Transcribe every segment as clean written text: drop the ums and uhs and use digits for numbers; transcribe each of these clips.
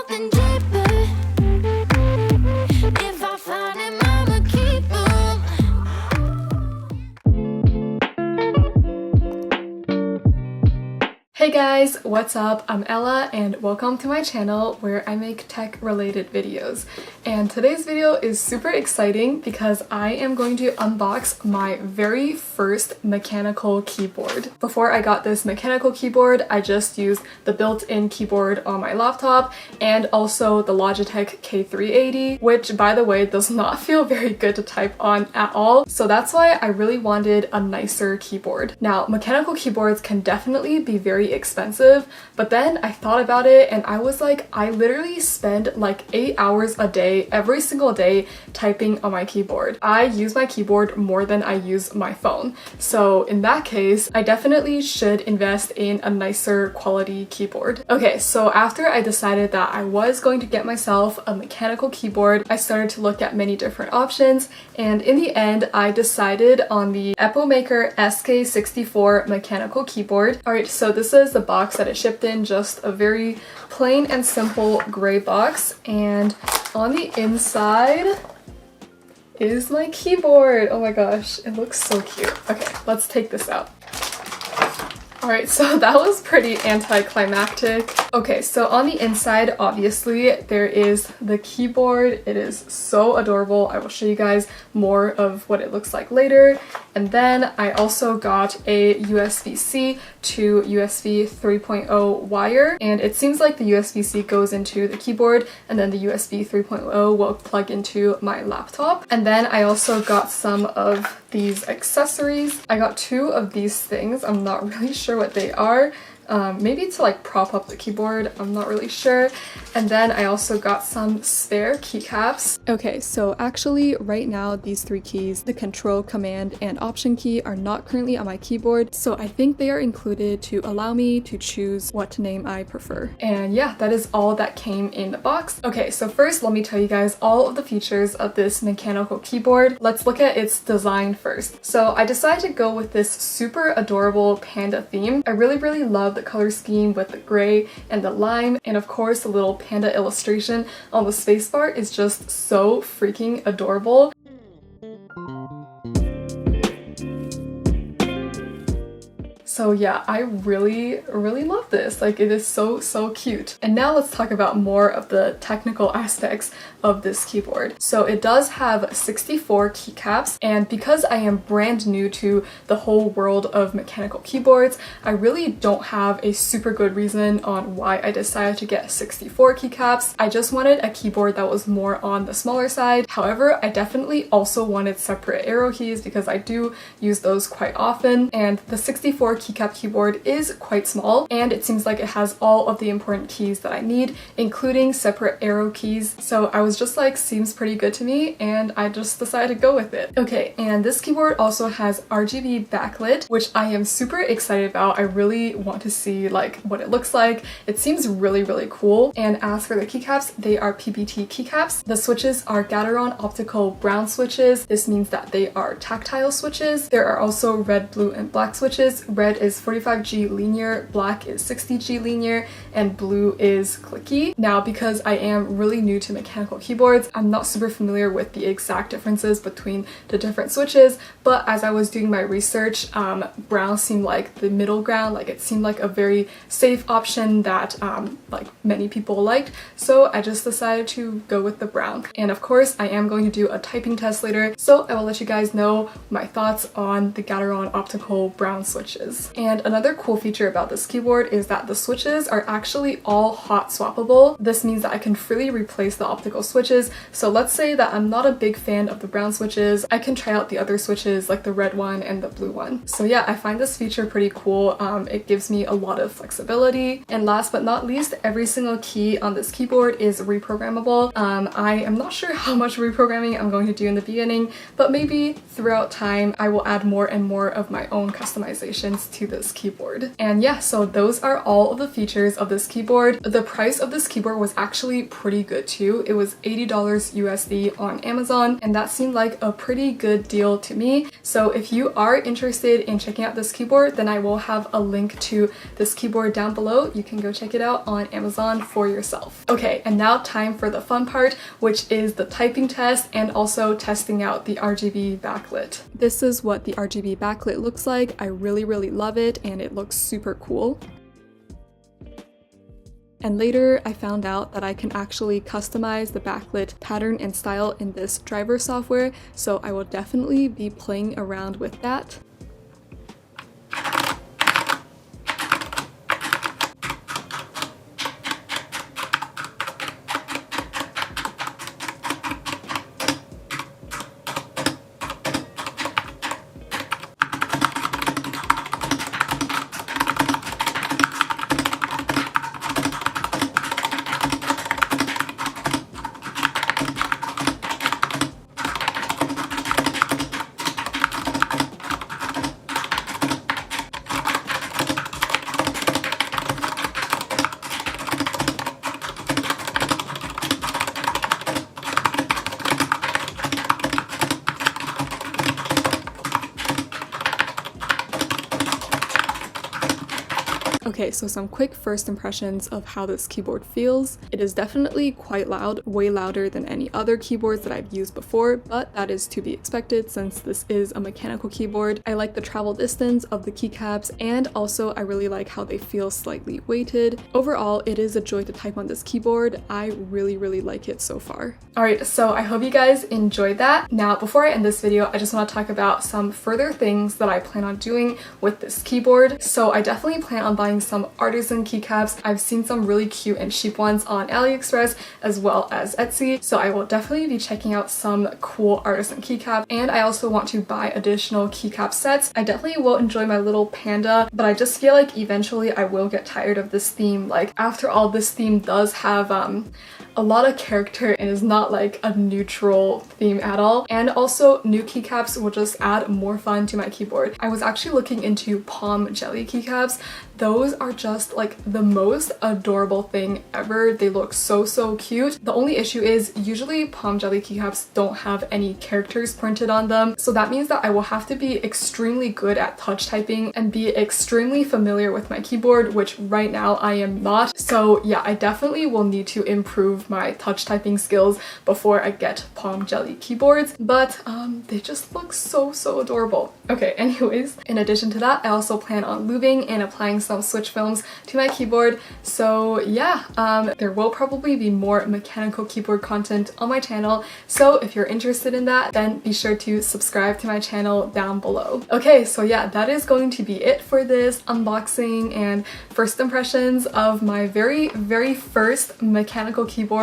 something deeper. If I find him, I'ma keep him. Hey guys, what's up? I'm Ella and welcome to my channel where I make tech related videos. And today's video is super exciting because I am going to unbox my very first mechanical keyboard. Before I got this mechanical keyboard, I just used the built-in keyboard on my laptop and also the Logitech K380, which by the way does not feel very good to type on at all. So that's why I really wanted a nicer keyboard. Now, mechanical keyboards can definitely be very expensive, but then I thought about it and I was like, I literally spend like 8 hours a day, every single day, typing on my keyboard. I use my keyboard more than I use my phone. So in that case, I definitely should invest in a nicer quality keyboard. Okay, so after I decided that I was going to get myself a mechanical keyboard, I started to look at many different options, and in the end, I decided on the Epomaker SK64 mechanical keyboard. Alright, so this is the box that it shipped in, just a very plain and simple gray box, and on the inside is my keyboard. Oh my gosh, it looks so cute. Okay, let's take this out. Alright, so that was pretty anticlimactic. Okay, so on the inside, obviously, there is the keyboard. It is so adorable. I will show you guys more of what it looks like later. And then I also got a USB-C to USB 3.0 wire. And it seems like the USB-C goes into the keyboard and then the USB 3.0 will plug into my laptop. And then I also got some of these accessories. I got 2 of these things. I'm not really sure what they are. Maybe to like prop up the keyboard, I'm not really sure. And then I also got some spare keycaps. Okay, so actually right now these 3 keys, the Control, Command, and Option key are not currently on my keyboard, so I think they are included to allow me to choose what name I prefer. And yeah, that is all that came in the box. Okay, so first let me tell you guys all of the features of this mechanical keyboard. Let's look at its design first. So I decided to go with this super adorable panda theme. I really love the color scheme with the gray and the lime, and of course the little panda illustration on the spacebar is just so freaking adorable. So yeah, I really love this. Like, it is so cute. And now let's talk about more of the technical aspects of this keyboard. So it does have 64 keycaps, and because I am brand new to the whole world of mechanical keyboards, I really don't have a super good reason on why I decided to get 64 keycaps. I just wanted a keyboard that was more on the smaller side. However, I definitely also wanted separate arrow keys because I do use those quite often, and the 64 keycap keyboard is quite small, and it seems like it has all of the important keys that I need, including separate arrow keys. So I was just like, seems pretty good to me, and I just decided to go with it. Okay, and this keyboard also has RGB backlit, which I am super excited about. I really want to see like what it looks like. It seems really cool. And as for the keycaps, they are PBT keycaps. The switches are Gateron optical brown switches. This means that they are tactile switches. There are also red, blue, and black switches. Red is 45G linear, black is 60G linear, and blue is clicky. Now, because I am really new to mechanical keyboards, I'm not super familiar with the exact differences between the different switches, but as I was doing my research, brown seemed like the middle ground, like it seemed like a very safe option that like many people liked, so I just decided to go with the brown. And of course, I am going to do a typing test later, so I will let you guys know my thoughts on the Gateron optical brown switches. And another cool feature about this keyboard is that the switches are actually all hot swappable. This means that I can freely replace the optical switches. So let's say that I'm not a big fan of the brown switches, I can try out the other switches like the red one and the blue one. So yeah, I find this feature pretty cool. It gives me a lot of flexibility. And last but not least, every single key on this keyboard is reprogrammable. I am not sure how much reprogramming I'm going to do in the beginning, but maybe throughout time I will add more and more of my own customizations to this keyboard. And yeah, so those are all of the features of this keyboard. The price of this keyboard was actually pretty good too. It was $80 USD on Amazon, and that seemed like a pretty good deal to me. So if you are interested in checking out this keyboard, then I will have a link to this keyboard down below. You can go check it out on Amazon for yourself. Okay, and now time for the fun part, which is the typing test and also testing out the RGB backlit. This is what the RGB backlit looks like. I really love it, and it looks super cool. And later I found out that I can actually customize the backlit pattern and style in this driver software, so I will definitely be playing around with that. Okay, so some quick first impressions of how this keyboard feels. It is definitely quite loud, way louder than any other keyboards that I've used before, but that is to be expected since this is a mechanical keyboard. I like the travel distance of the keycaps, and also I really like how they feel slightly weighted. Overall, it is a joy to type on this keyboard. I really like it so far. Alright, so I hope you guys enjoyed that. Now, before I end this video, I just want to talk about some further things that I plan on doing with this keyboard. So I definitely plan on buying some artisan keycaps. I've seen some really cute and cheap ones on AliExpress as well as Etsy, so I will definitely be checking out some cool artisan keycaps, and I also want to buy additional keycap sets. I definitely will enjoy my little panda, but I just feel like eventually I will get tired of this theme. Like, after all, this theme does have a lot of character and is not like a neutral theme at all. And also new keycaps will just add more fun to my keyboard. I was actually looking into palm jelly keycaps. Those are just like the most adorable thing ever. They look so cute. The only issue is usually palm jelly keycaps don't have any characters printed on them. So that means that I will have to be extremely good at touch typing and be extremely familiar with my keyboard, which right now I am not. So yeah, I definitely will need to improve my touch typing skills before I get palm jelly keyboards, but they just look so adorable. Okay, anyways, in addition to that, I also plan on lubing and applying some switch films to my keyboard. So yeah, there will probably be more mechanical keyboard content on my channel, so if you're interested in that, then be sure to subscribe to my channel down below. Okay, so yeah, that is going to be it for this unboxing and first impressions of my very first mechanical keyboard.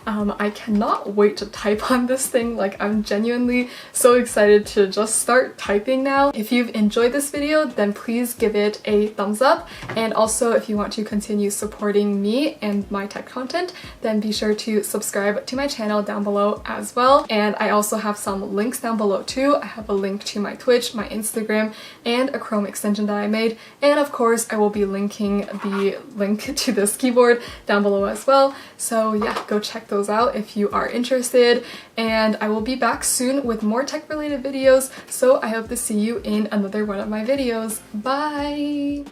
I cannot wait to type on this thing. Like, I'm genuinely so excited to just start typing now. If you've enjoyed this video, then please give it a thumbs up, and also if you want to continue supporting me and my tech content, then be sure to subscribe to my channel down below as well. And I also have some links down below too. I have a link to my Twitch, my Instagram, and a Chrome extension that I made, and of course I will be linking the link to this keyboard down below as well. So yeah, go check those out if you are interested, and I will be back soon with more tech related videos, so I hope to see you in another one of my videos. Bye!